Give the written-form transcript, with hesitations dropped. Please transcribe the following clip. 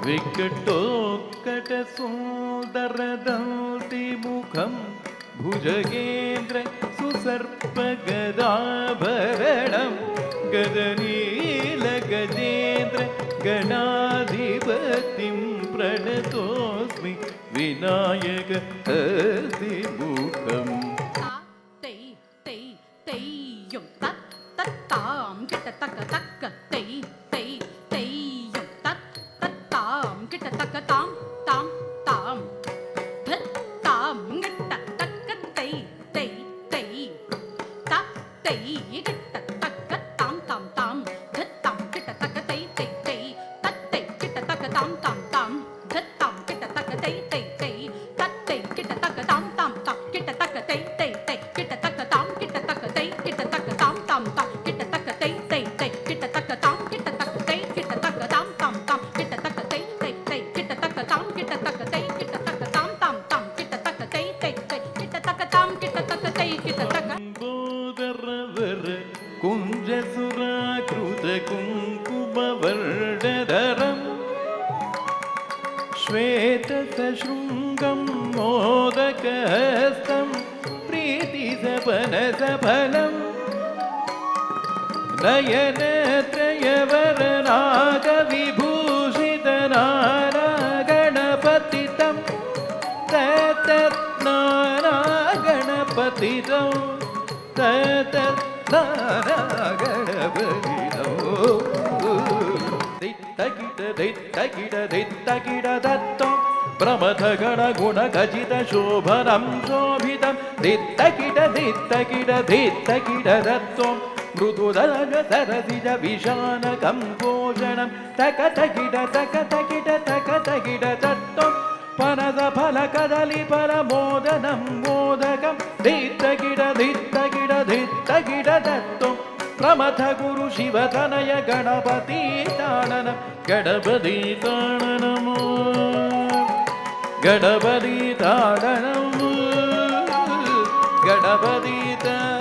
विकटोत्कटसुन्दरदन्तिमुखं भुजगेन्द्र सुसर्पगदाभरणं गदनीलगजेन्द्र गणाधिपतिं प्रणतोऽस्मि विनायक हस्तिमुखम् कुङ्कुमवर्णधरं श्वेतशृङ्गं मोदकहस्तं प्रीतिसपनसफलं नयनत्रयवरनागविभूषितनारागणपतितं तत्तत्नारागणपतितं दित्तकिडदत्तं प्रमथगणगुणखचितशोभनं शोभितं दित्तकिडदत्तं मृदुदलसरसिजविशानकं भोजनं तकतकिडदत्तं पनसफलकदलीफलमोदनं मोदकं दित्तकिडदत्तं प्रमथगुरु शिवतनय गणपतिताडनं गणपतिताडनं गणपतिताडनं गणपतिता